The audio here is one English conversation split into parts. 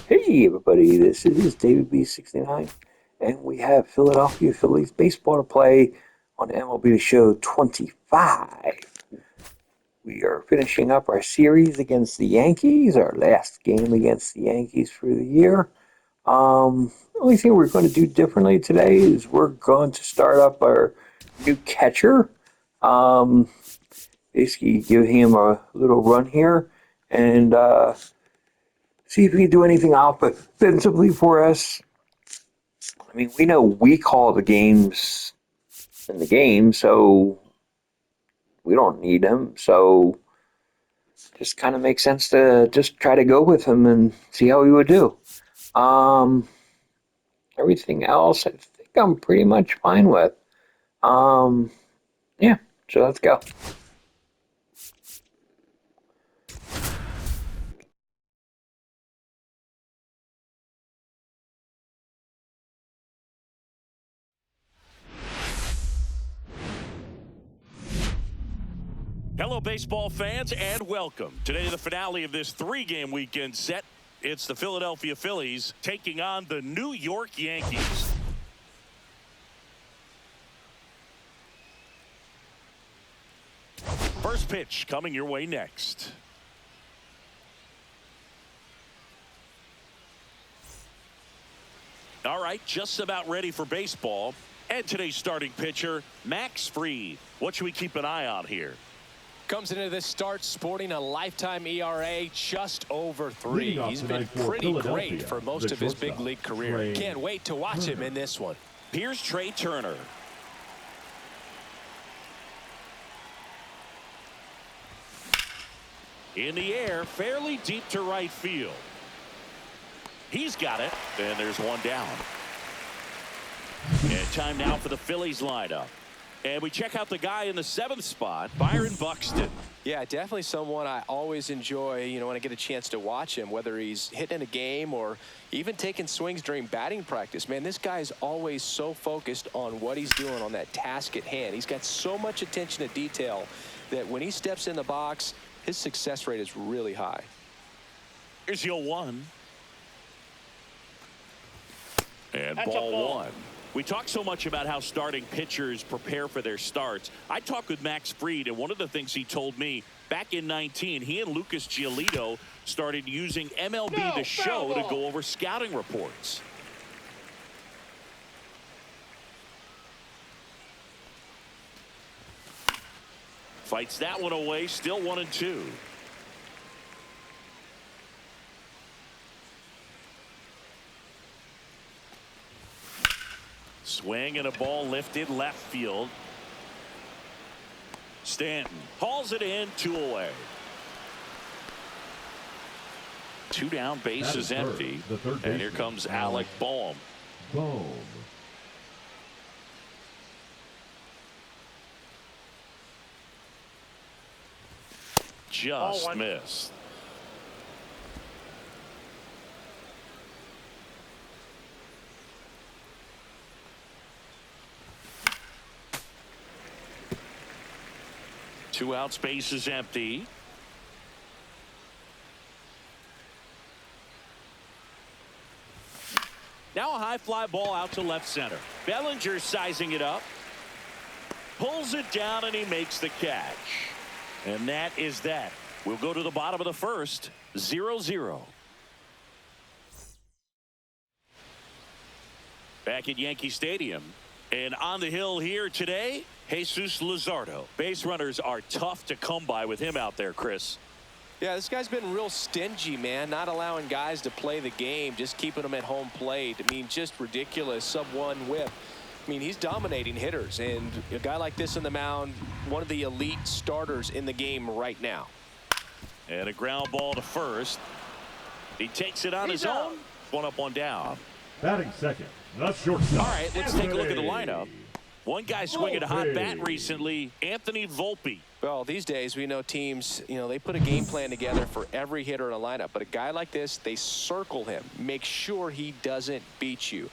Hey everybody, this is David B69, and we have Philadelphia Phillies baseball to play on MLB The Show 25. We are finishing up our series against the Yankees, our last game against the Yankees for the year. The only thing we're going to do differently today is we're going to start up our new catcher. Um, Basically, give him a little run here and see if he can do anything offensively for us. I mean, we know we call the games in the game, so we don't need him. So just kind of makes sense to just try to go with him and see how he would do. Um, Everything else, I think I'm pretty much fine with. Um, yeah, so let's go. Hello, baseball fans, and welcome. Today, the finale of this three-game weekend set. It's the Philadelphia Phillies taking on the New York Yankees. First pitch coming your way next. All right, just about ready for baseball. And today's starting pitcher, Max Fried. What should we keep an eye on here? Comes into this start sporting a lifetime ERA just over 3. He's been pretty great for most of his big league career. Can't wait to watch him in this one. Here's Trey Turner. In the air, fairly deep to right field. He's got it, and there's one down. And time now for the Phillies lineup. And we check out the guy in the 7th spot, Byron Buxton. Yeah, definitely someone I always enjoy, when I get a chance to watch him, whether he's hitting in a game or even taking swings during batting practice. Man, this guy is always so focused on what he's doing on that task at hand. He's got so much attention to detail that when he steps in the box, his success rate is really high. Here's your 1. And ball 1. We talk so much about how starting pitchers prepare for their starts. I talked with Max Fried, and one of the things he told me back in 19, he and Lucas Giolito started using MLB The Show to go over scouting reports. Fights that one away, still 1-2. Swing and a ball lifted left field. Stanton hauls it in, 2 away. 2 down, base is empty. And here comes Alec Bohm. Just missed. Two outs, base is empty. Now a high fly ball out to left center. Bellinger sizing it up. Pulls it down and he makes the catch. And that is that. We'll go to the bottom of the first. 0-0. Back at Yankee Stadium. And on the hill here today, Jesus Luzardo. Base runners are tough to come by with him out there, Chris. Yeah, this guy's been real stingy, man. Not allowing guys to play the game, just keeping them at home plate. I mean, just ridiculous. Sub-1 whip. I mean, he's dominating hitters. And a guy like this on the mound, one of the elite starters in the game right now. And a ground ball to first. He takes it on his own. 1 up, 1 down. Batting second, the shortstop. All right, let's take a look at the lineup. One guy swinging a hot bat recently, Anthony Volpe. Well, these days we know teams, they put a game plan together for every hitter in a lineup. But a guy like this, they circle him, make sure he doesn't beat you.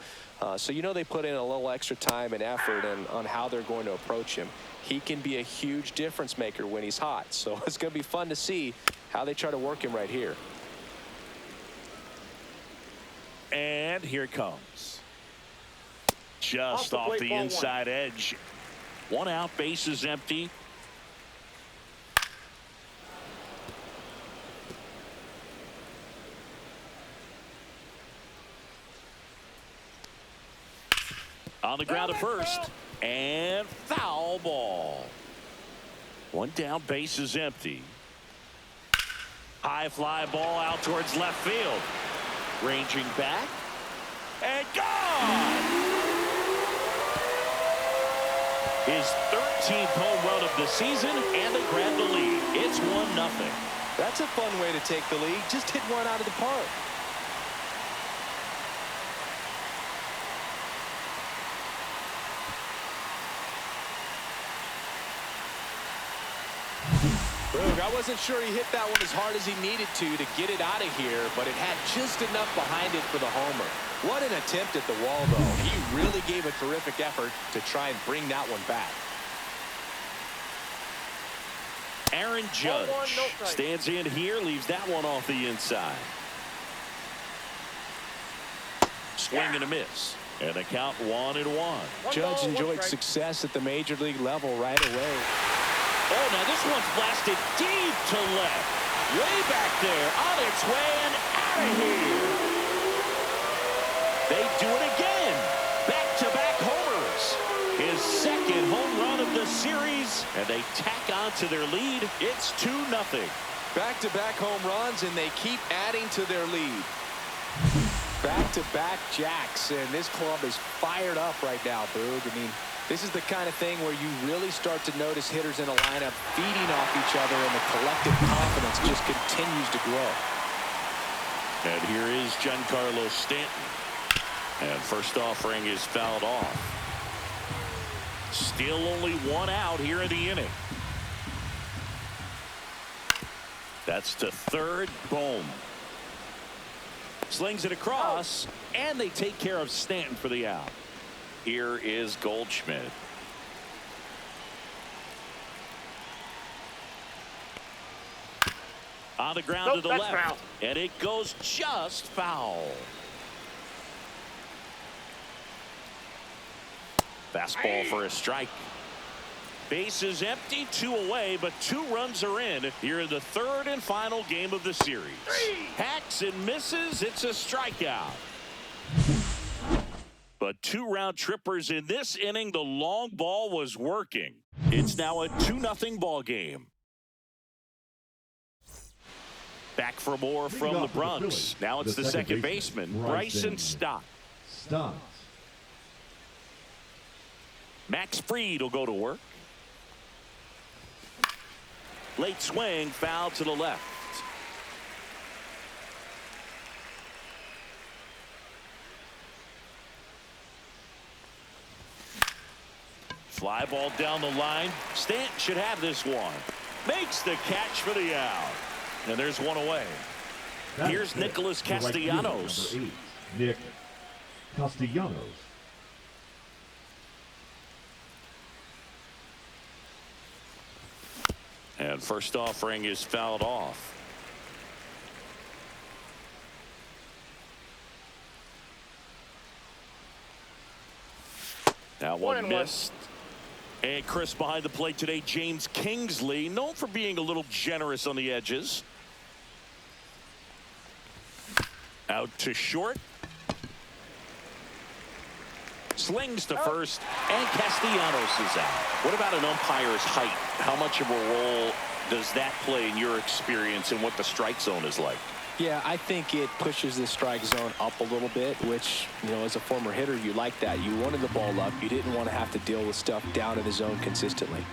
So they put in a little extra time and effort on how they're going to approach him. He can be a huge difference maker when he's hot. So it's going to be fun to see how they try to work him right here. And here it comes. Just off the inside edge. 1 out, bases empty. On the ground at first. And foul ball. 1 down, bases empty. High fly ball out towards left field. Ranging back. And gone! His 13th home run of the season, and they grab the lead. It's 1-0. That's a fun way to take the lead. Just hit one out of the park. Boog, I wasn't sure he hit that one as hard as he needed to get it out of here, but it had just enough behind it for the homer. What an attempt at the wall, though. He really gave a terrific effort to try and bring that one back. Aaron Judge stands in here, leaves that one off the inside. Swing and a miss. And the count 1-1. Judge enjoyed success at the major league level right away. Oh, now this one's blasted deep to left. Way back there, on its way and out of here. They do it again. Back-to-back homers. His second home run of the series, and they tack on to their lead. It's 2-0. Back-to-back home runs, and they keep adding to their lead. Back-to-back jacks, and this club is fired up right now, Boog. I mean, this is the kind of thing where you really start to notice hitters in a lineup feeding off each other, and the collective confidence just continues to grow. And here is Giancarlo Stanton. And first offering is fouled off. Still only 1 out here in the inning. That's to third. Boom. Slings it across, and they take care of Stanton for the out. Here is Goldschmidt. On the ground to the left. Foul. And it goes just foul. Fastball for a strike. Bases empty, 2 away, but 2 runs are in here in the 3rd and final game of the series. Hacks and misses. It's a strikeout. But 2 round trippers in this inning. The long ball was working. It's now a 2-0 ball game. Back for more from the Bronx. Now it's the second baseman, Bryson Stott. Max Fried will go to work. Late swing, foul to the left. Fly ball down the line. Stanton should have this one. Makes the catch for the out. And there's 1 away. Here's Nicholas Castellanos. Number 8, Nick Castellanos. And first offering is fouled off. That one missed. And Chris behind the plate today, James Kingsley, known for being a little generous on the edges. Out to short. Slings to first, and Castellanos is out. What about an umpire's height? How much of a role does that play in your experience and what the strike zone is like? Yeah, I think it pushes the strike zone up a little bit, which, you know, as a former hitter, you like that. You wanted the ball up. You didn't want to have to deal with stuff down in the zone consistently.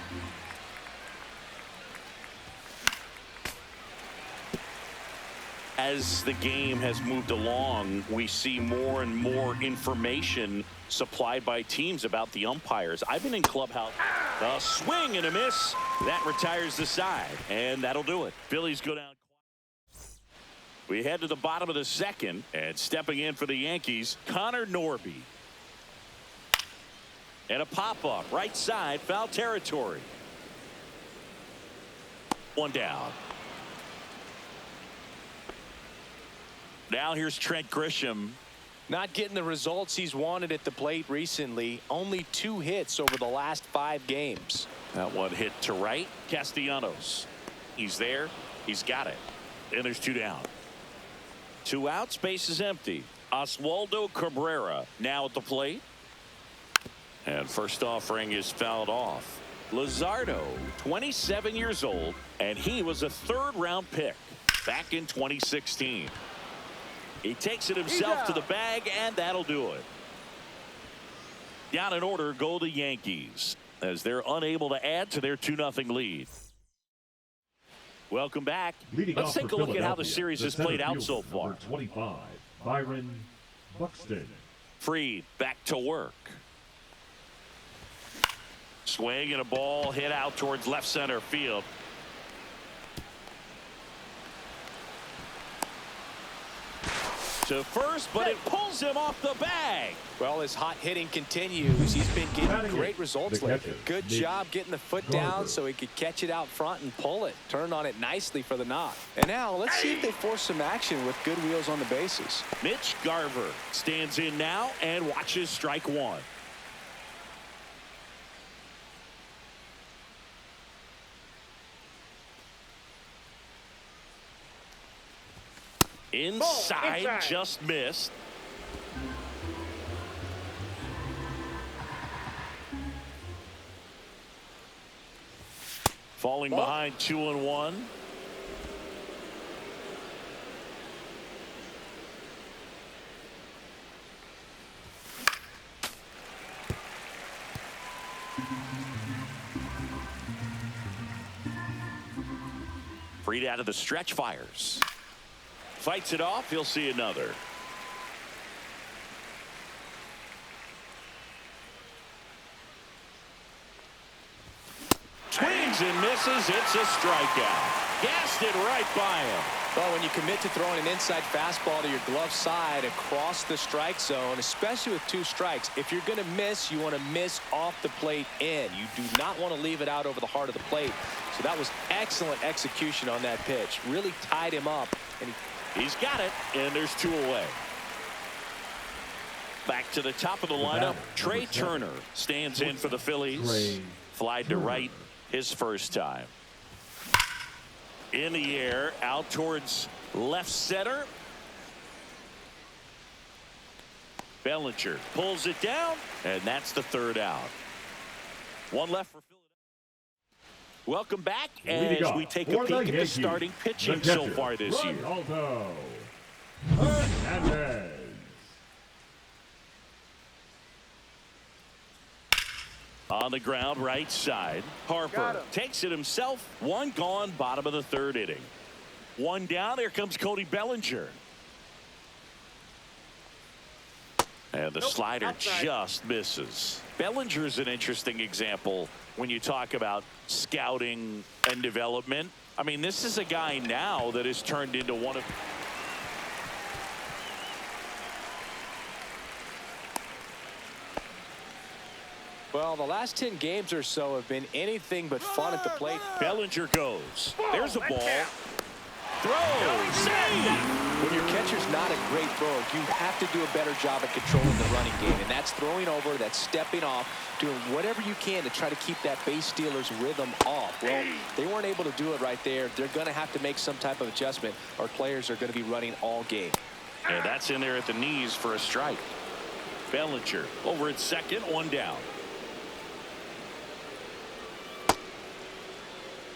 As the game has moved along, we see more and more information supplied by teams about the umpires. I've been in clubhouse. A swing and a miss. That retires the side, and that'll do it. Phillies go down. We head to the bottom of the 2nd, and stepping in for the Yankees, Connor Norby. And a pop-up, right side, foul territory. 1 down. Now here's Trent Grisham. Not getting the results he's wanted at the plate recently. Only 2 hits over the last 5 games. That one hit to right. Castellanos. He's there. He's got it. And there's 2 down. 2 outs. Base is empty. Oswaldo Cabrera now at the plate. And first offering is fouled off. Luzardo, 27 years old, and he was a 3rd-round pick back in 2016. He takes it himself to the bag, and that'll do it. Down in order go the Yankees as they're unable to add to their 2-0 lead. Welcome back. Let's take a look at how the series has played out so far. 25, Byron Buxton. Fried back to work. Swing and a ball hit out towards left center field. To first, but it pulls him off the bag. Well, his hot hitting continues. He's been getting great results lately. Good job getting the foot down so he could catch it out front and pull it. Turned on it nicely for the knock. And now let's see if they force some action with good wheels on the bases. Mitch Garver stands in now and watches strike 1. Inside, just missed. Falling behind 2-1. Fried out of the stretch, fires. Fights it off. He'll see another. Swings and misses. It's a strikeout. Gassed it right by him. Well, when you commit to throwing an inside fastball to your glove side across the strike zone, especially with 2 strikes, if you're going to miss, you want to miss off the plate in. You do not want to leave it out over the heart of the plate. So that was excellent execution on that pitch. Really tied him up. And he's got it, and there's 2 away. Back to the top of the lineup. Trey Turner stands in for the Phillies. Flied to right his first time. In the air, out towards left center. Bellinger pulls it down, and that's the 3rd out. 1 left for Philadelphia. Welcome back as we take a peek at the starting pitching so far this year. On the ground, right side. Harper takes it himself. 1 gone, bottom of the 3rd inning. 1 down. Here comes Cody Bellinger. And the slider just misses. Bellinger is an interesting example when you talk about scouting and development. I mean, this is a guy now that has turned into one of... Well, the last 10 games or so have been anything but fun at the plate. Bellinger goes. There's a ball. Throw. Save. When your catcher's not a great thrower, you have to do a better job at controlling the running game. And that's throwing over, that's stepping off, doing whatever you can to try to keep that base stealer's rhythm off. Well, they weren't able to do it right there. They're going to have to make some type of adjustment, or players are going to be running all game. And that's in there at the knees for a strike. Bellinger over at second, 1 down.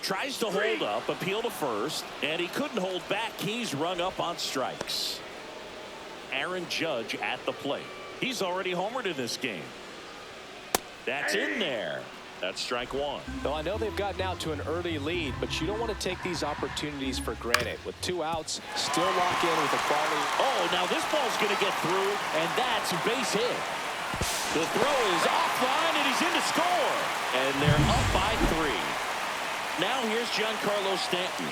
Tries to hold up, appeal to first, and he couldn't hold back. He's rung up on strikes. Aaron Judge at the plate. He's already homered in this game. That's in there. That's strike 1. Well, I know they've gotten out to an early lead, but you don't want to take these opportunities for granted. With 2 outs, still lock in with a quality. Oh, now this ball's going to get through, and that's a base hit. The throw is offline, and he's in to score. And they're up by 3. Now here's Giancarlo Stanton.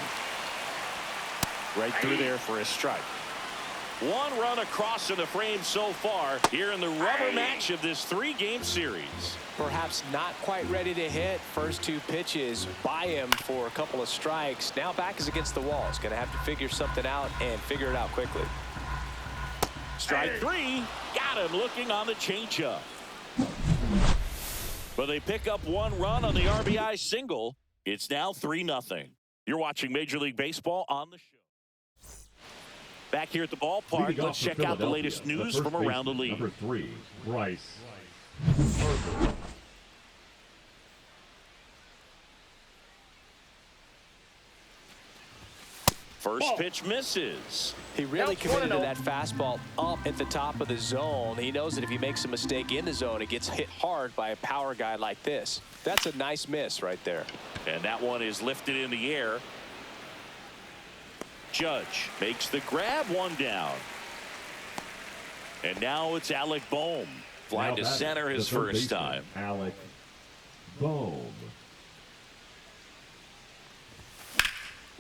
Right through there for a strike. 1 run across in the frame so far here in the rubber match of this 3-game series. Perhaps not quite ready to hit. First 2 pitches by him for a couple of strikes. Now back is against the wall. He's going to have to figure something out and figure it out quickly. Strike three. Got him looking on the changeup. But they pick up one run on the RBI single. It's now 3-0. You're watching Major League Baseball on the show. Back here at the ballpark, let's check out the latest news from around the league. Number 3, Bryce Harper. First pitch misses. He really committed to that fastball up at the top of the zone. He knows that if he makes a mistake in the zone, it gets hit hard by a power guy like this. That's a nice miss right there. And that one is lifted in the air. Judge makes the grab, one down. And now it's Alec Bohm. Flying to center his first time. Alec Bohm.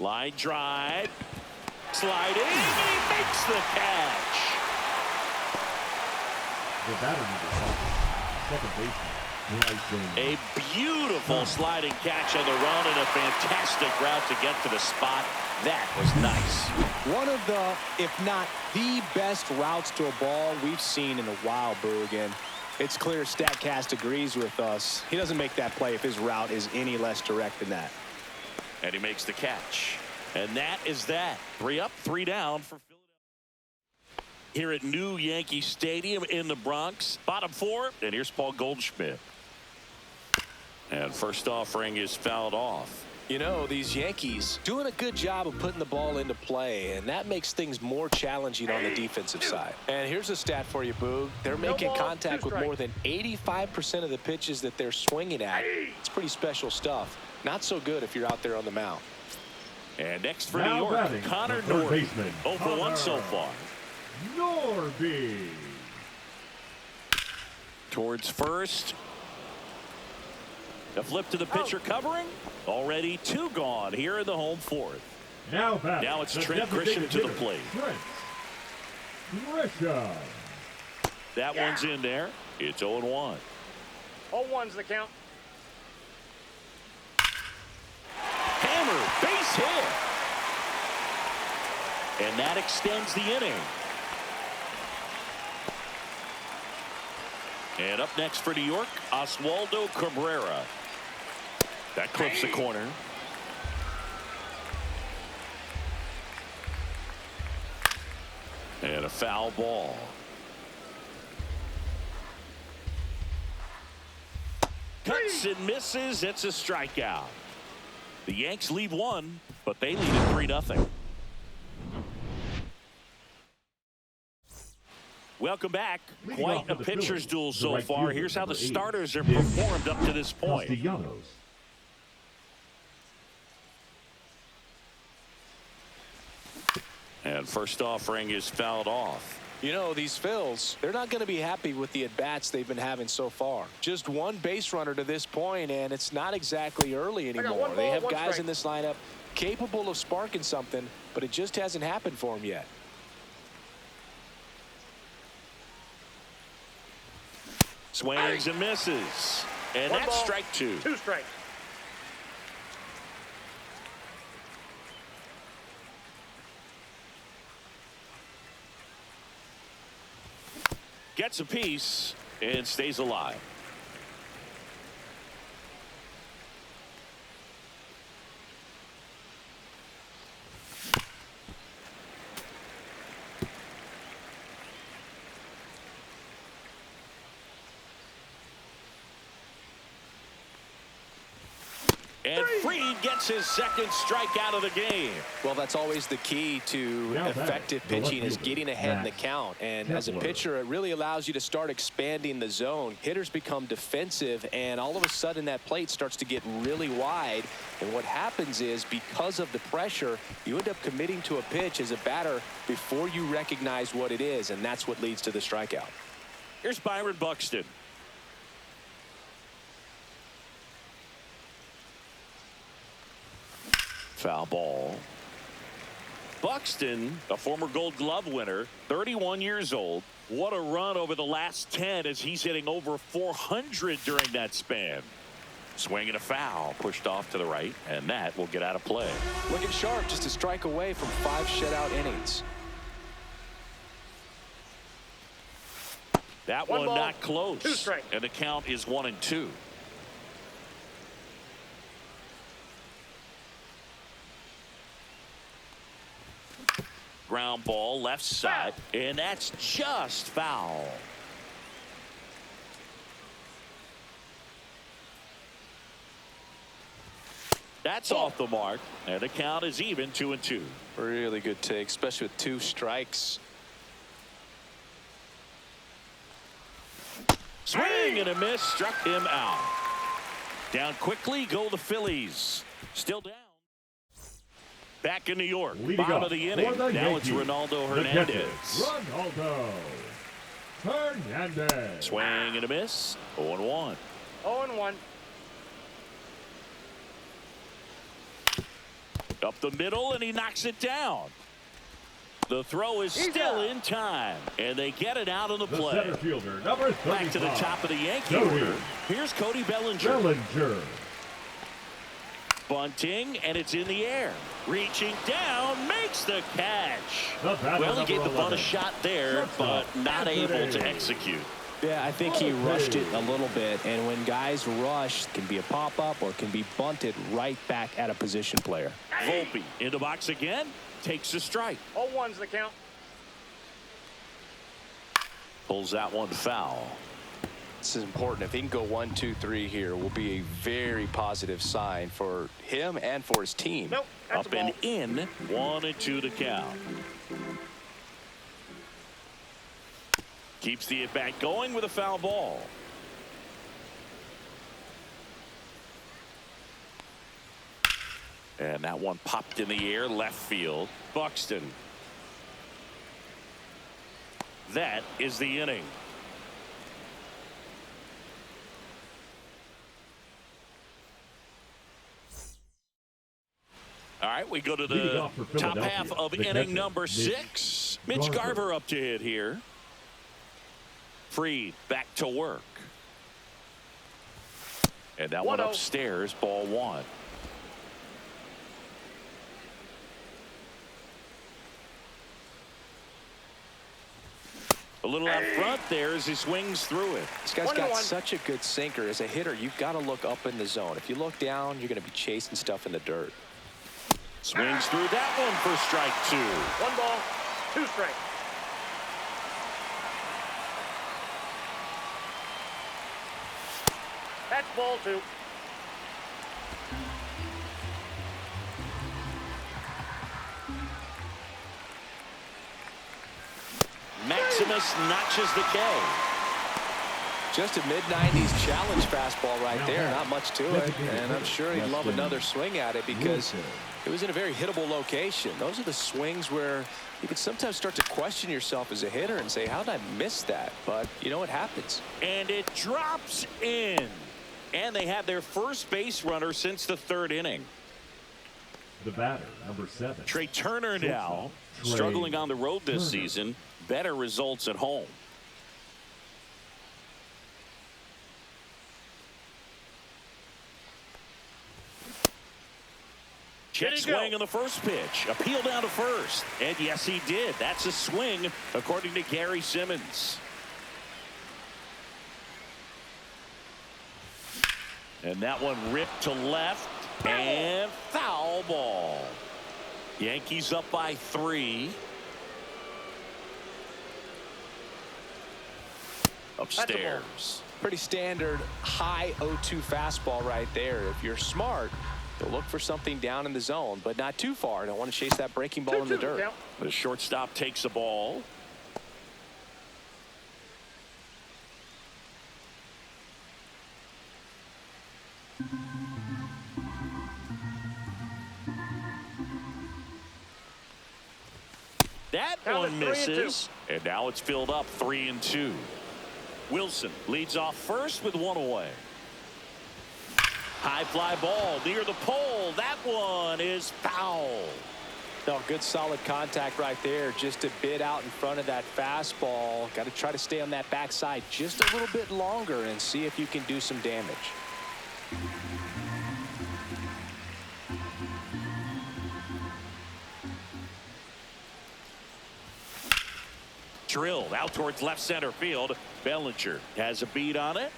Line drive. Sliding. He makes the catch. The batter second baseman. A beautiful sliding catch on the run and a fantastic route to get to the spot. That was nice. One of the, if not the best routes to a ball we've seen in a while, Boog. And it's clear StatCast agrees with us. He doesn't make that play if his route is any less direct than that. And he makes the catch. And that is that. 3 up, 3 down for Philadelphia. Here at New Yankee Stadium in the Bronx. Bottom 4. And here's Paul Goldschmidt. And first offering is fouled off. You know, these Yankees doing a good job of putting the ball into play, and that makes things more challenging on the defensive side. And here's a stat for you, Boog. They're making contact with more than 85% of the pitches that they're swinging at. It's pretty special stuff. Not so good if you're out there on the mound. And next for New York, Connor Norby. 0 for 1 so far. Norby. Towards first. A flip to the pitcher covering. Already 2 gone here in the home fourth. Now it's Trent Grisham to the plate. Trent Grisham. That one's in there. It's 0-1. 0-1's the count. Hammer, base hit. And that extends the inning. And up next for New York, Oswaldo Cabrera. That clips the corner. And a foul ball. Cuts and misses. It's a strikeout. The Yanks leave 1, but they lead at 3-0. Welcome back. Quite a pitcher's duel so far. Here's how the starters have performed up to this point. And first offering is fouled off. You know, these Phils, they're not going to be happy with the at-bats they've been having so far. Just one base runner to this point, and it's not exactly early anymore. They have guys in this lineup capable of sparking something, but it just hasn't happened for them yet. Swings and misses. And that's strike 2. 2 strikes. Gets a piece and stays alive. And Fried gets his second strikeout of the game. Well, that's always the key to effective pitching is getting ahead in the count. And as a pitcher, it really allows you to start expanding the zone. Hitters become defensive, and all of a sudden that plate starts to get really wide. And what happens is, because of the pressure, you end up committing to a pitch as a batter before you recognize what it is, and that's what leads to the strikeout. Here's Byron Buxton. Foul ball. Buxton, a former Gold Glove winner, 31 years old. What a run over the last 10 as he's hitting over 400 during that span. Swing and a foul, pushed off to the right, and that will get out of play. Looking sharp, just a strike away from 5 shutout innings. That One one ball, not close. 2 strikes. And the count is 1-2. Ground ball left side, and that's just foul. That's off the mark, and the count is even 2-2. Really good take, especially with 2 strikes. Swing and a miss, struck him out. Down quickly go the Phillies. Still down. Back in New York, Leading bottom up of the for inning. the Now it's Yankees, Ronaldo the Hernandez. Ronaldo Hernandez. Swing and a miss. 0-1. 0-1. Up the middle, and he knocks it down. The throw is He's still out. in time, and they get it out of the The play. center fielder, number 35. Back to the top of the Yankee Cody order. Here's Cody Bellinger. Bellinger. Bunting, and it's in the air. Reaching down, makes the catch. The batter, Well, he gave the number bunt a 11. shot there, but Shortstop, not able to Anthony. execute. Yeah, I think he rushed it a little bit, and when guys rush, it can be a pop-up or it can be bunted right back at a position player. Volpe in the box again, takes a strike. 0-1's the count. Pulls that one foul. This is important. If he can go 1, 2, 3 here, will be a very positive sign for him and for his team. Nope, that's Up a ball. and in, 1-2 to count. Keeps the at-bat going with a foul ball. And that one popped in the air, left field. Buxton. That is the inning. All right, we go to Leading the off for top Philadelphia, half of the inning catcher, number Mitch 6. Mitch Garver up to hit here. Freed back to work. And that one 1-0. upstairs, ball 1. A little out front there as he swings through it. This guy's got 1-1. such a good sinker. As a hitter, you've got to look up in the zone. If you look down, you're going to be chasing stuff in the dirt. Swings through that one for strike 2. 1 ball, 2 strikes. That's ball 2. Maximus notches the K. Just a mid-90s challenge fastball right there. Not much to it. And I'm sure he'd love another swing at it because it was in a very hittable location. Those are the swings where you can sometimes start to question yourself as a hitter and say, how did I miss that? But, you know, it happens. And it drops in. And they have their first base runner since the 3rd inning. The batter, number 7. Trey Turner now Trey struggling on the road this Turner. season. Better results at home. Check Did he go? swing on the first pitch. Appeal down to first. And yes, he did. That's a swing, according to Gary Simmons. And that one ripped to left. And foul ball. Yankees up by 3. Upstairs. Pretty standard high 0-2 fastball right there. If you're smart, you'll look for something down in the zone, but not too far. Don't want to chase that breaking ball in the 2-2 dirt. count. The shortstop takes the ball. That Count one it 3-2. misses. And now it's filled up 3-2. Wilson leads off first with 1 away. High fly ball near the pole. That one is foul. No, good solid contact right there. Just a bit out in front of that fastball. Got to try to stay on that backside just a little bit longer and see if you can do some damage. Drilled out towards left center field. Bellinger has a beat on it.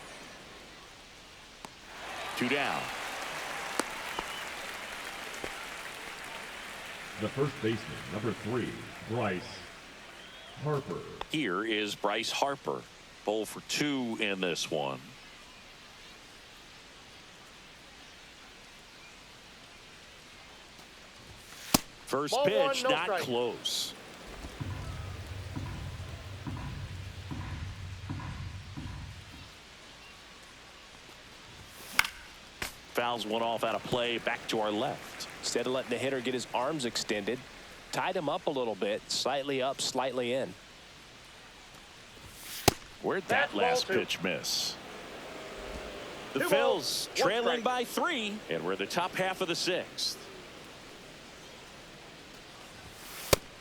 2 down. The first baseman, number 3, Bryce Harper. Here is Bryce Harper. 0 for 2 in this one. First Ball one, pitch, no not strike. close. Fouls one off out of play, back to our left. Instead of letting the hitter get his arms extended, tied him up a little bit, slightly up, slightly in. Where'd that That's ball last 2. pitch miss? The 2 Phils balls, 1 trailing strike. by 3, and we're the top half of the 6th.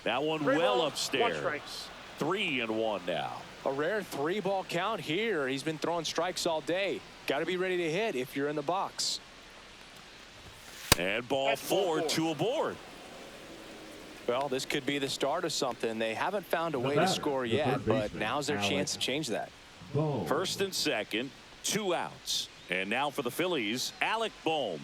That one 3 well balls, 1 upstairs. strike. 3-1 now. A rare 3-ball count here. He's been throwing strikes all day. Got to be ready to hit if you're in the box. And ball That's ball 4, 4. 2 aboard. Well, this could be the start of something. They haven't found a The way batter, to score the yet, third but baseman, now's their Alex chance to change that. Bohm. First and second, 2 outs. And now for the Phillies, Alec Bohm.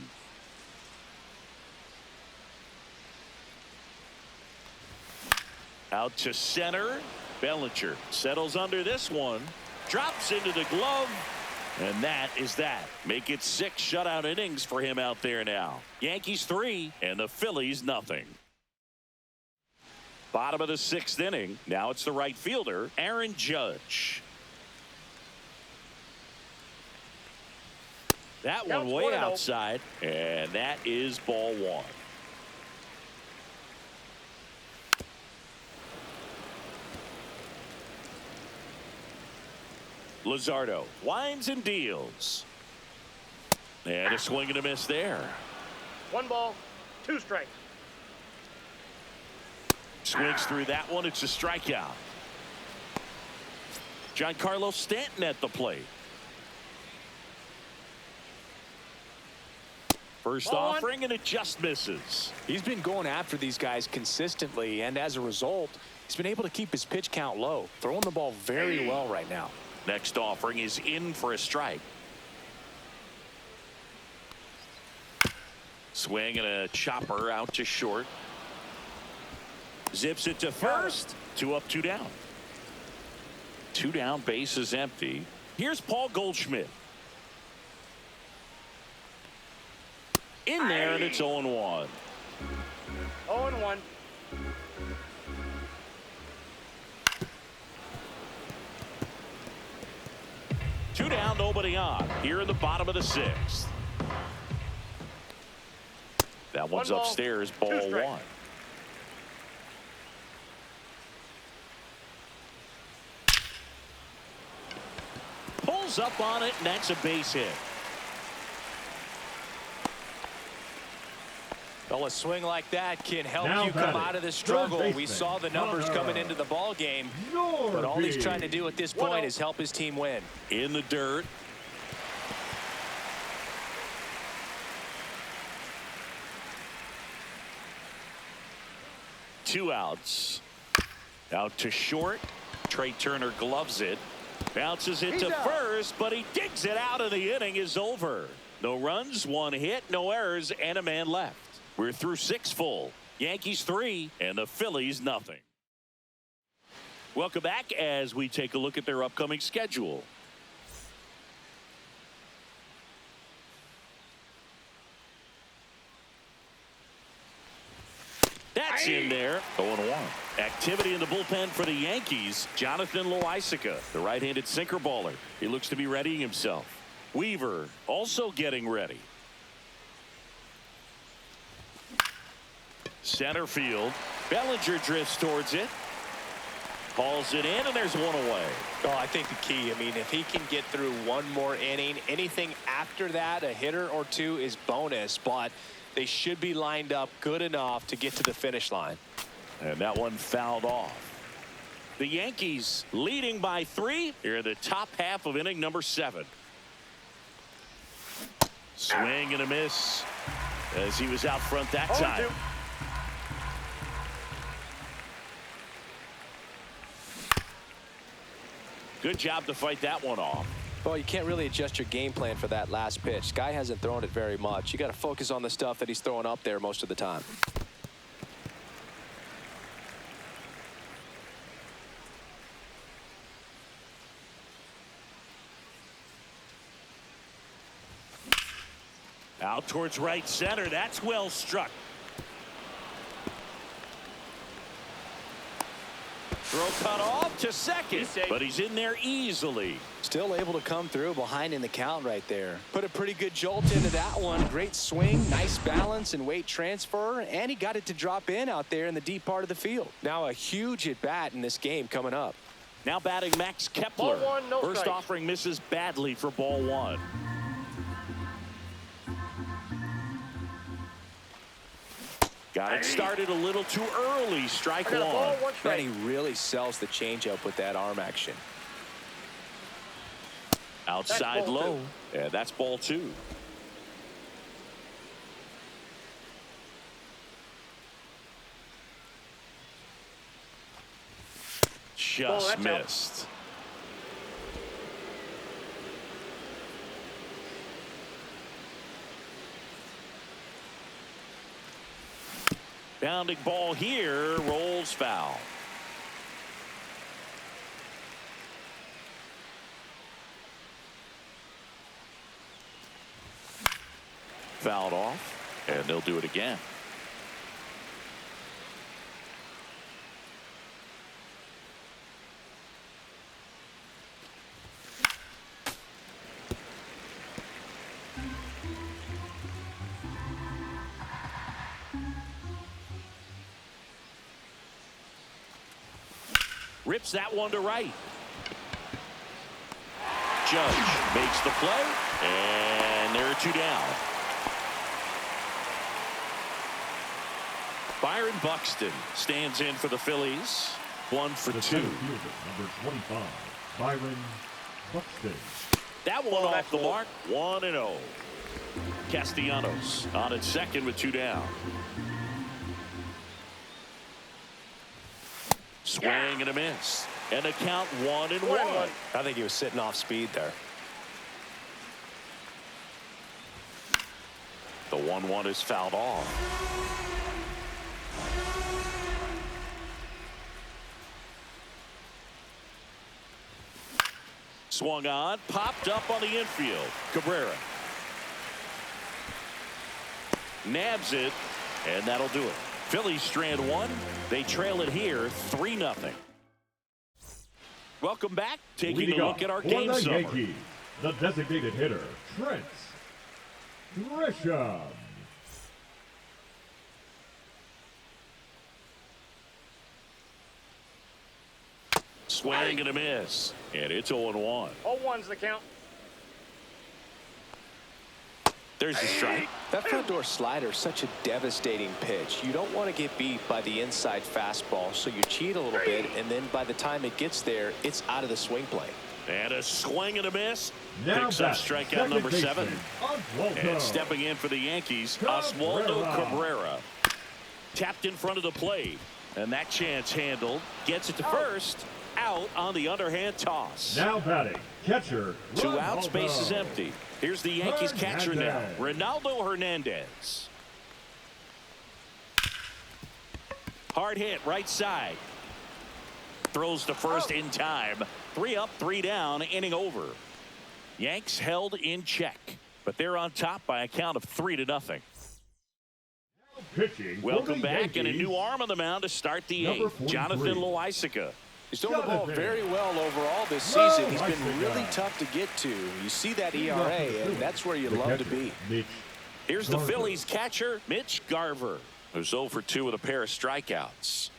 Out to center. Bellinger settles under this one. Drops into the glove. And that is that. Make it 6 shutout innings for him out there now. Yankees 3 and the Phillies nothing. Bottom of the 6th inning. Now it's the right fielder, Aaron Judge. That one Counts way 1-0. outside, and that is ball 1. Luzardo winds and deals. And a swing and a miss there. 1 ball, 2 strikes. Swings through that one. It's a strikeout. Giancarlo Stanton at the plate. First Ball 1. offering, and it just misses. He's been going after these guys consistently, and as a result, he's been able to keep his pitch count low, throwing the ball very well right now. Next offering is in for a strike. Swing and a chopper out to short. Zips it to first. 2 up, 2 down. 2 down, base is empty. Here's Paul Goldschmidt. In there, and it's 0-1. 0-1. Two down, nobody on. Here in the bottom of the 6th. That one's 1 ball, upstairs, 2 ball strikes. 1. Pulls up on it, and that's a base hit. Well, a swing like that can help Now you come batting, out of the third struggle. We baseman, saw the numbers Connor coming into the ball game, but all he's trying to do at this point is help his team win. In the dirt. Two outs. Out to short. Trey Turner gloves it. Bounces it to first, but he digs it out, and the inning is over. No runs, 1 hit, no errors, and a man left. We're through 6 full. Yankees 3 and the Phillies nothing. Welcome back as we take a look at their upcoming schedule. That's in there. 0-1. Activity in the bullpen for the Yankees. Jonathan Loaisiga, the right-handed sinker baller. He looks to be readying himself. Weaver also getting ready. Center field. Bellinger drifts towards it. Calls it in, and there's 1 away. Oh, I think the key, I mean, if he can get through 1 more inning, anything after that, a hitter or 2 is bonus, but they should be lined up good enough to get to the finish line. And that one fouled off. The Yankees leading by 3 here in the top half of inning number 7. Swing and a miss as he was out front that time. 0-2. Good job to fight that one off. Well, you can't really adjust your game plan for that last pitch. Guy hasn't thrown it very much. You got to focus on the stuff that he's throwing up there most of the time. Out towards right center. That's well struck. Throw cut off to second, but he's in there easily. Still able to come through behind in the count right there. Put a pretty good jolt into that one. Great swing, nice balance and weight transfer, and he got it to drop in out there in the deep part of the field. Now a huge at bat in this game coming up. Now batting Max Kepler. Ball one, no First strike. offering misses badly for ball one. Got it started a little too early. Strike I got a ball, one. one strike. And he really sells the changeup with that arm action. Outside That's ball low. Yeah, that's ball two. Just that's out. missed. Bounding ball here, rolls foul. Fouled off, and they'll do it again. Rips that one to right. Judge makes the play, and there are two down. Byron Buxton stands in for the Phillies. 1 for The 2. center fielder, number 25, Byron Buxton. That one off the mark. 1-0. Castellanos on at second with 2 down. Swing and a miss. And a count 1-1. I think he was sitting off speed there. The 1-1 is fouled off. Swung on, popped up on the infield. Cabrera nabs it, and that'll do it. Phillies strand one. They trail it here 3-0. Welcome back. Taking Leading a look up at our for game the summary. Yankees, the designated hitter, Trent Grisham. Swing and a miss. And it's 0-1. 0-1's the count. There's the strike. That front door slider is such a devastating pitch. You don't want to get beat by the inside fastball, so you cheat a little bit, and then by the time it gets there, it's out of the swing plane. And a swing and a miss. Now Picks up back, strikeout second number baseman, 7. Oswaldo. And stepping in for the Yankees, Cabrera. Oswaldo Cabrera. Tapped in front of the plate. And that chance handled. Gets it to first. Out on the underhand toss. Now batting, catcher, 2 outs, Ronaldo. base is empty. Here's the Yankees catcher now, Hernandez. Ronaldo Hernandez. Hard hit, right side. Throws to first in time. 3 up, 3 down, inning over. Yanks held in check, but they're on top by a count of 3-0. Pitching for Welcome the back, and a Yankees, new arm on the mound to start the Number 8th. Jonathan 43. Loaisiga. He's doing the ball Jonathan. very well overall this season. He's been Loaisiga. really tough to get to. You see that ERA, and that's where you The love to catcher, be. Mitch Here's the Garver. Phillies catcher, Mitch Garver, who's 0 for 2 with a pair of strikeouts.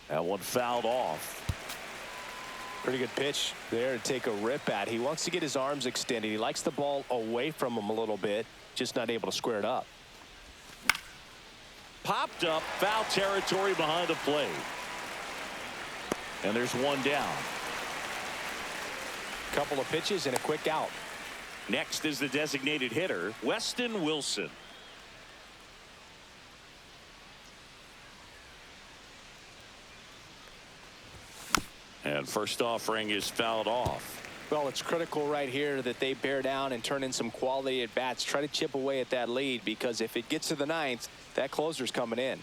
That one fouled off. Pretty good pitch there to take a rip at. He wants to get his arms extended. He likes the ball away from him a little bit, just not able to square it up. Popped up, foul territory behind the plate. And there's 1 down. Couple of pitches and a quick out. Next is the designated hitter, Weston Wilson. And first offering is fouled off. Well, it's critical right here that they bear down and turn in some quality at bats. Try to chip away at that lead, because if it gets to the ninth, that closer's coming in.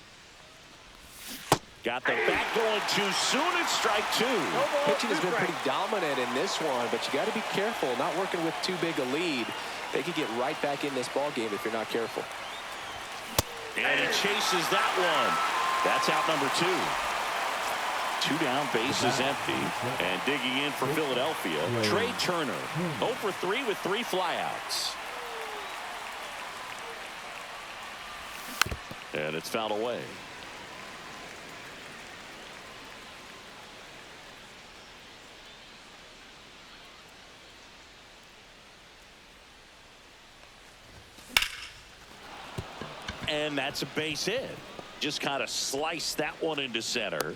Got the bat going too soon, and strike two. Pitching has been pretty dominant in this one, but you got to be careful, not working with too big a lead. They could get right back in this ball game if you're not careful. And he chases that one. That's out number two. 2 down, base is empty. And digging in for Philadelphia, Trey Turner. 0 for 3 with 3 flyouts. And it's fouled away. And that's a base hit. Just kind of sliced that one into center.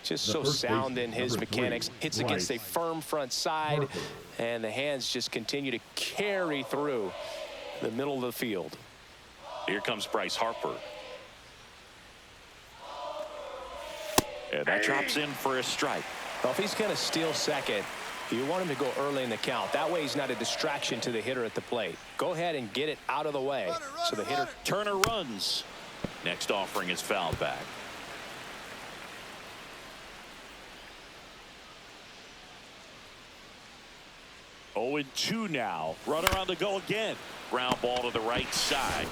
Just so sound in his mechanics. Hits against a firm front side, and the hands just continue to carry through the middle of the field. Here comes Bryce Harper. And that drops in for a strike. Well, if he's going to steal second, you want him to go early in the count. That way he's not a distraction to the hitter at the plate. Go ahead and get it out of the way. So the hitter. Turner runs. Next offering is fouled back. Oh, and 2 now. Runner on the go again. Ground ball to the right side.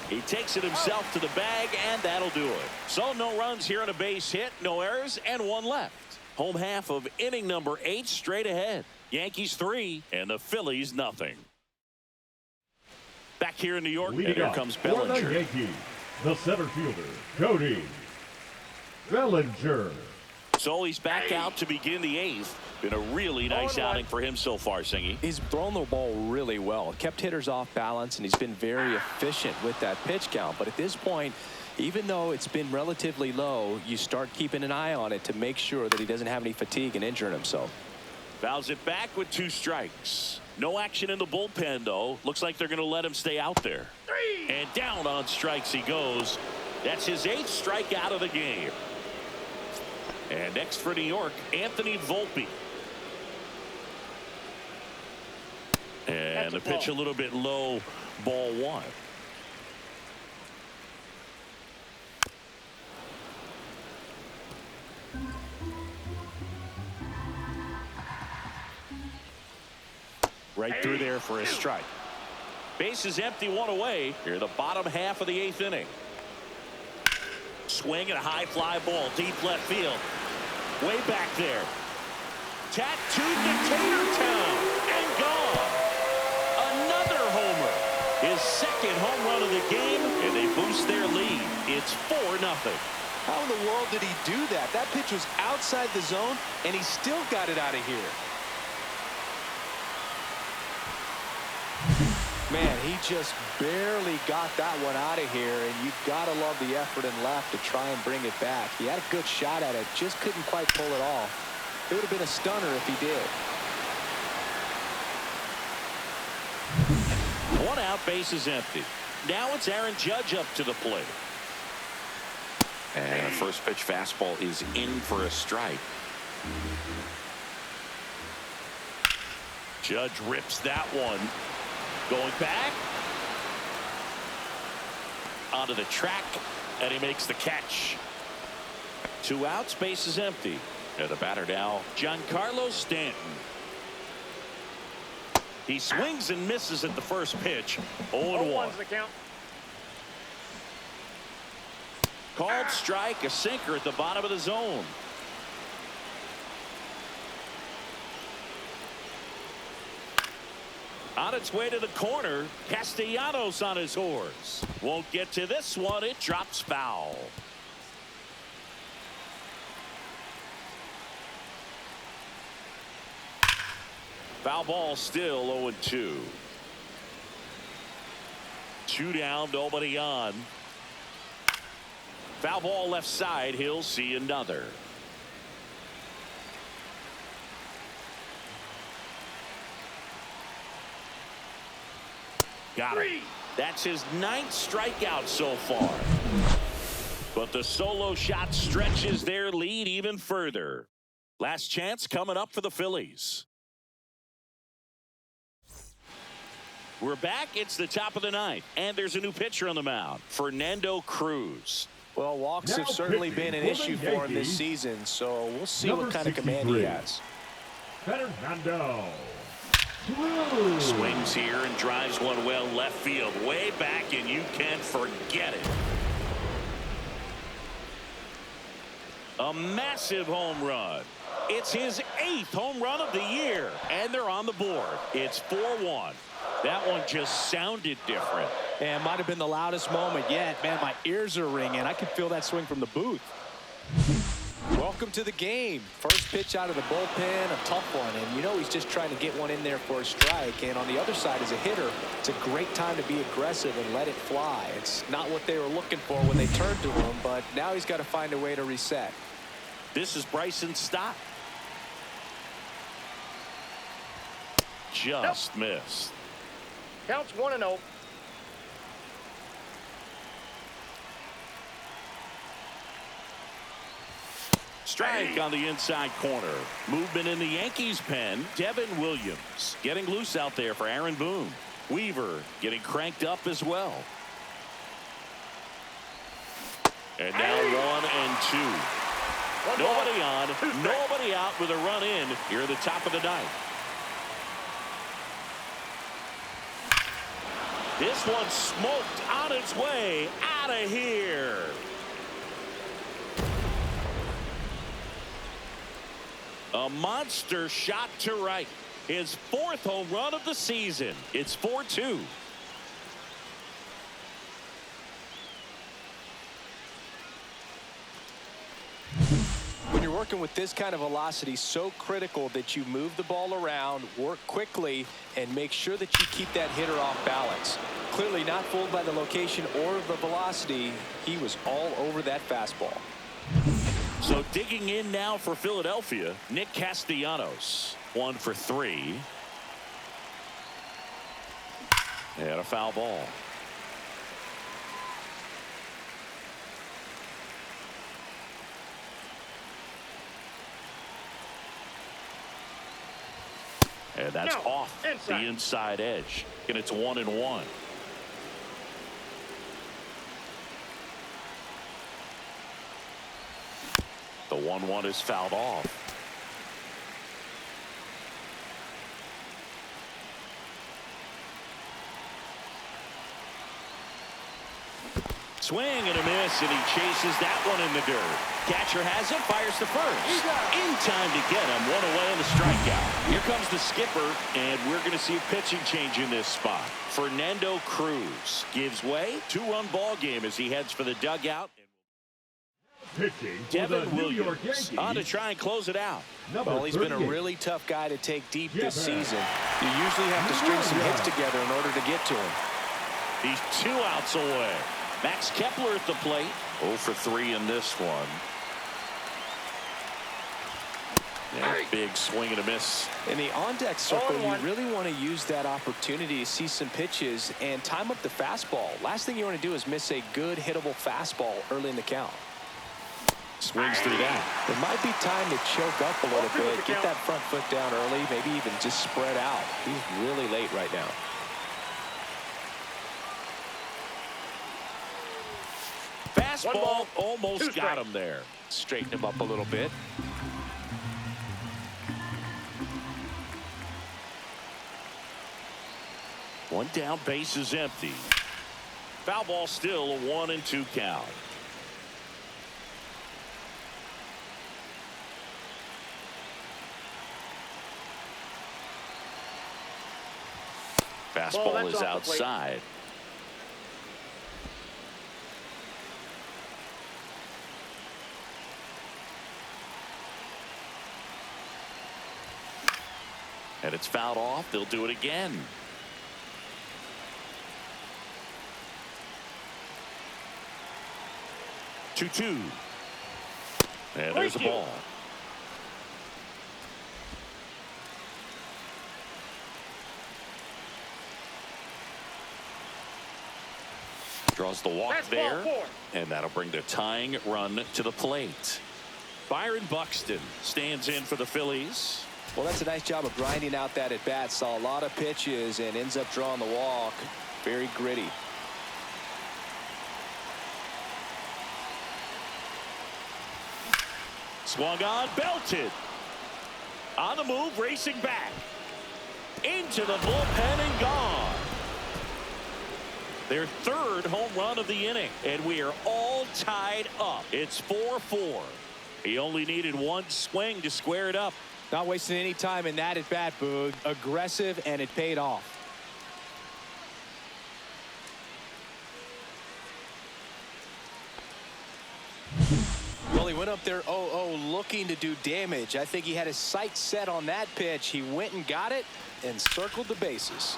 He takes it himself to the bag, and that'll do it. So no runs here on a base hit, no errors, and 1 left. Home half of inning number 8 straight ahead. Yankees 3 and the Phillies nothing. Back here in New York, and here comes Bellinger. For the Yankees, the center fielder, Cody Bellinger. So he's back out to begin the 8th. Been a really nice outing for him so far, Singy. He's thrown the ball really well. Kept hitters off balance, and he's been very efficient with that pitch count. But at this point, even though it's been relatively low, you start keeping an eye on it to make sure that he doesn't have any fatigue and injuring himself. Fouls it back with 2 strikes. No action in the bullpen, though. Looks like they're going to let him stay out there. And down on strikes he goes. That's his 8th strikeout of the game. And next for New York, Anthony Volpe. And the pitch a little bit low, ball 1. Right through there for a strike. Base is empty, 1 away. Here in the bottom half of the 8th inning. Swing and a high fly ball, deep left field. Way back there. Tattooed to Tatertown and gone. Another homer. His 2nd home run of the game, and they boost their lead. It's 4-0. How in the world did he do that? That pitch was outside the zone, and he still got it out of here. Man, he just barely got that one out of here, and you've got to love the effort and left to try and bring it back. He had a good shot at it, just couldn't quite pull it off. It would have been a stunner if he did. 1 out, base is empty. Now it's Aaron Judge up to the plate. And a first pitch fastball is in for a strike. Judge rips that one. Going back. Onto the track. And he makes the catch. 2 outs, base is empty. And the batter now, Giancarlo Stanton. He swings and misses at the first pitch. 0-1. Called strike, a sinker at the bottom of the zone. On its way to the corner, Castellanos on his horse. Won't get to this one, it drops foul. Foul ball still 0-2. 2 down, nobody on. Foul ball left side, he'll see another. Got it. That's his 9th strikeout so far. But the solo shot stretches their lead even further. Last chance coming up for the Phillies. We're back. It's the top of the ninth, and there's a new pitcher on the mound, Fernando Cruz. Well, walks Now have certainly pitching been an for the issue for him this Yankees, season, so we'll see number what kind of command he 63. has. Fernando Cruz. Swings here and drives one well left field, way back, and you can't forget it. A massive home run. It's his 8th home run of the year, and they're on the board. It's 4-1. That one just sounded different. And might have been the loudest moment yet. Man, my ears are ringing. I can feel that swing from the booth. Welcome to the game. First pitch out of the bullpen, a tough one. And you know he's just trying to get one in there for a strike. And on the other side, as a hitter, it's a great time to be aggressive and let it fly. It's not what they were looking for when they turned to him, but now he's got to find a way to reset. This is Bryson Stott. Just missed. Counts 1-0. Strike on the inside corner. Movement in the Yankees pen. Devin Williams getting loose out there for Aaron Boone. Weaver getting cranked up as well. And now 1 and 2. Nobody on, nobody out with a run in here at the top of the ninth. This one smoked on its way out of here. A monster shot to right. His 4th home run of the season. It's 4-2. When you're working with this kind of velocity, so critical that you move the ball around, work quickly, and make sure that you keep that hitter off balance. Clearly not fooled by the location or the velocity. He was all over that fastball. So digging in now for Philadelphia, Nick Castellanos. 1 for 3. And a foul ball. And that's No, off inside. the inside edge. And it's 1-1. The 1-1 is fouled off. Swing and a miss, and he chases that one in the dirt. Catcher has it, fires to first. In time to get him, 1 away on the strikeout. Here comes the skipper, and we're going to see a pitching change in this spot. Fernando Cruz gives way. 2-run ball game as he heads for the dugout. Pitching for Devin the New York Williams Yankees, on to try and close it out. number Well, he's been a 38. really tough guy to take deep this Yeah. season. You usually have to string some hits together in order to get to him. He's 2 outs away. Max Kepler at the plate. 0 for 3 in this one. And big swing and a miss. In the on-deck circle, you 0-1. really want to use that opportunity to see some pitches and time up the fastball. Last thing you want to do is miss a good hittable fastball early in the count. Swings through that. It might be time to choke up a little 0-2 bit, the get count. that front foot down early, maybe even just spread out. He's really late right now. Fastball 1 ball, almost 2 got strikes. him there. Straighten him up a little bit. One down, base is empty. Foul ball still a 1-2 count. Fastball that's is off the plate. outside. And it's fouled off. They'll do it again. Two. And there's the Thank you. ball. Draws the walk That's there. ball 4. And that'll bring the tying run to the plate. Byron Buxton stands in for the Phillies. Well, that's a nice job of grinding out that at bat. Saw a lot of pitches and ends up drawing the walk. Very gritty. Swung on, belted. On the move, racing back. Into the bullpen and gone. Their third home run of the inning. And we are all tied up. It's 4-4. He only needed one swing to square it up. Not wasting any time in that at bat, Boog. Aggressive, and it paid off. Well, he went up there 0-0 looking to do damage. I think he had his sights set on that pitch. He went and got it and circled the bases.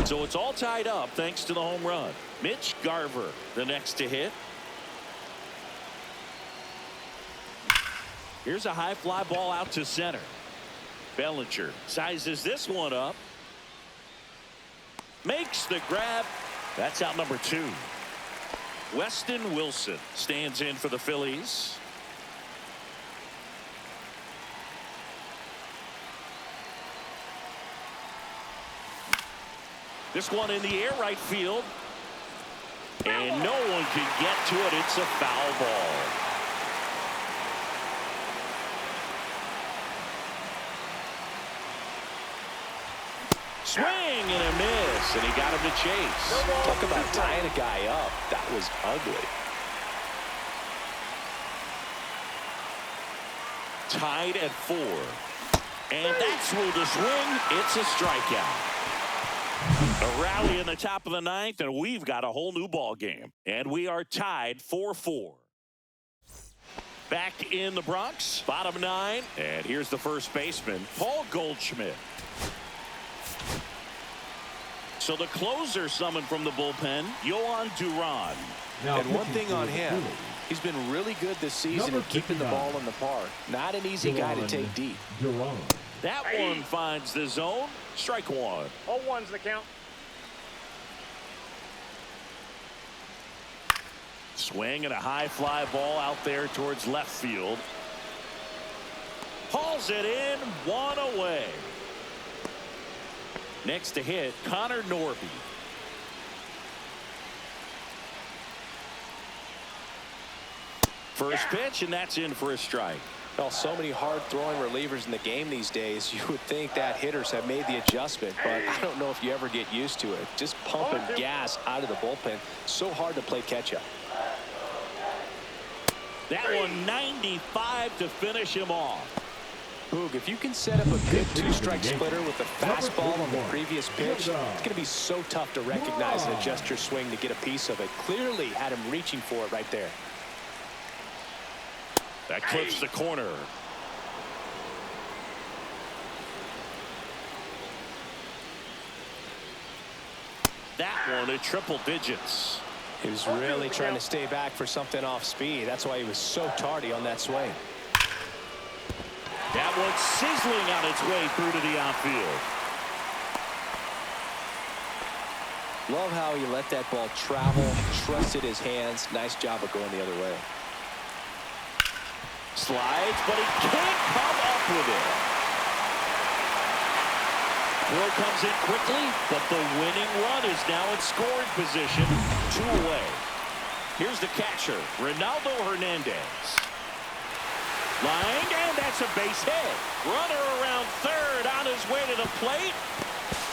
So it's all tied up thanks to the home run. Mitch Garver, the next to hit. Here's a high fly ball out to center. Bellinger sizes this one up. Makes the grab. That's out number 2. Weston Wilson stands in for the Phillies. This one in the air, right field. And no one can get to it. It's a foul ball. Swing and a miss, and he got him to chase. Talk about tying a guy up. That was ugly. Tied at 4. And that's ruled a swing. It's a strikeout. A rally in the top of the 9th, and we've got a whole new ball game. And we are tied 4-4. Back in the Bronx, bottom 9. And here's the first baseman, Paul Goldschmidt. So the closer summoned from the bullpen, Yohan Duran. And one thing on him, he's been really good this season in keeping the ball in the park. Not an easy guy to take deep. That one finds the zone. Strike 1. 0-1's the count. Swing and a high fly ball out there towards left field. Hauls it in, 1 away. Next to hit, Connor Norby. First pitch, and that's in for a strike. Well, so many hard-throwing relievers in the game these days, you would think that hitters have made the adjustment, but I don't know if you ever get used to it. Just pumping gas out of the bullpen. So hard to play catch-up. That one 95 to finish him off. Boog, if you can set up a good 2-strike splitter with a fastball on the previous pitch, it's going to be so tough to recognize and adjust your swing to get a piece of it. Clearly had him reaching for it right there. That clips the corner. That one at triple digits. He was really trying to stay back for something off speed. That's why he was so tardy on that swing. That one sizzling on its way through to the outfield. Love how he let that ball travel, trusted his hands. Nice job of going the other way. Slides, but he can't come up with it. Throw comes in quickly, but the winning run is now in scoring position. 2 away. Here's the catcher, Ronaldo Hernandez. Line, and that's a base hit. Runner around third on his way to the plate.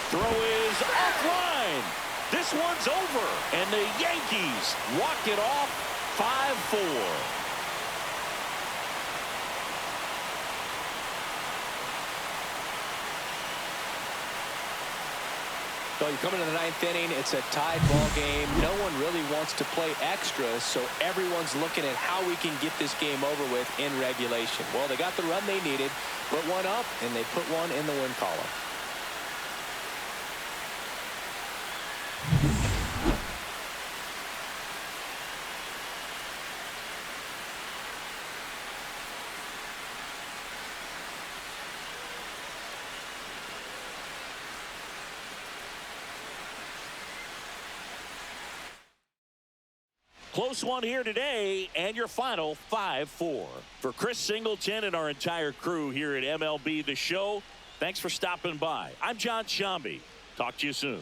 Throw is offline. This one's over, and the Yankees walk it off 5-4. Well, you come into the 9th inning, it's a tied ball game. No one really wants to play extra, so everyone's looking at how we can get this game over with in regulation. Well, they got the run they needed, put one up, and they put one in the win column. Close one here today, and your final 5-4. For Chris Singleton and our entire crew here at MLB The Show, thanks for stopping by. I'm John Shambi. Talk to you soon.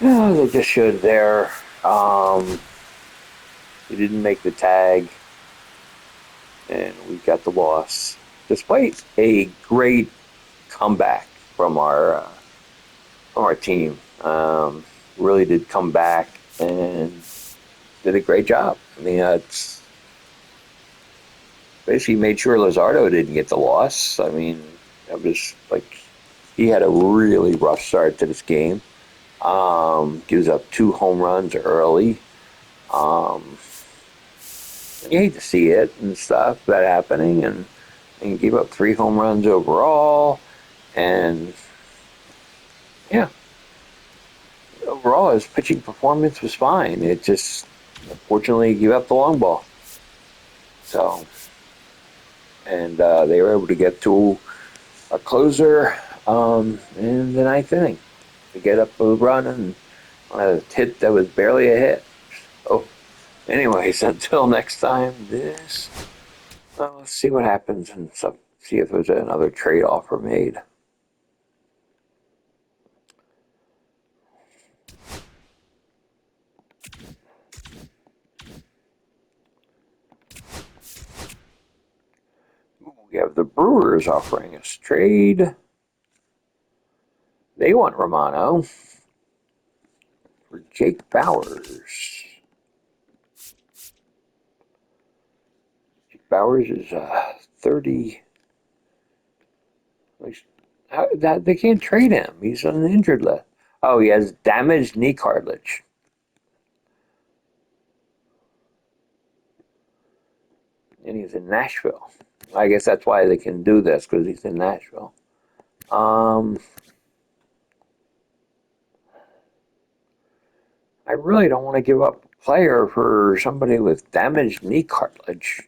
Yeah, they just showed there. He didn't make the tag, and we got the loss. Despite a great comeback from our team, really did come back and did a great job. I mean, it's basically made sure Luzardo didn't get the loss. I mean, it was like he had a really rough start to this game. Gives up 2 home runs early. You hate to see it and stuff that happening, and gave up 3 home runs overall. And yeah, overall his pitching performance was fine. It just unfortunately gave up the long ball. So, and they were able to get to a closer in the 9th inning to get up a run and on a hit that was barely a hit. So, anyways, until next time, let's see what happens and see if there's another trade offer made. We have the Brewers offering us trade. They want Romano for Jake Bowers. Jake Bowers is 30. They can't trade him. He's on an injured list. Oh, he has damaged knee cartilage. And he's in Nashville. I guess that's why they can do this, because he's in Nashville. I really don't want to give up a player for somebody with damaged knee cartilage.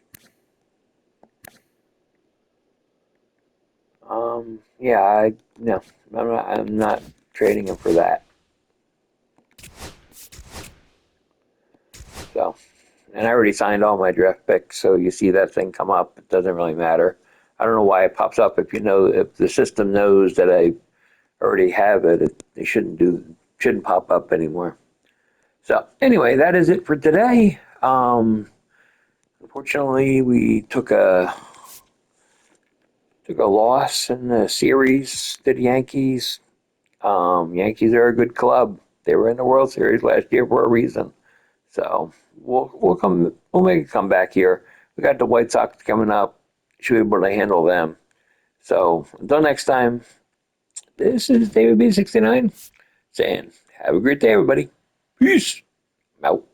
Yeah, no, I'm not trading him for that. So, and I already signed all my draft picks, so you see that thing come up. It doesn't really matter. I don't know why it pops up. If the system knows that I already have it shouldn't pop up anymore. So anyway, that is it for today. Unfortunately, we took a loss in the series to the Yankees. Yankees are a good club. They were in the World Series last year for a reason. So we'll make a comeback here. We got the White Sox coming up. Should be able to handle them. So until next time, this is David B69 saying, have a great day, everybody. Peace. I'm out.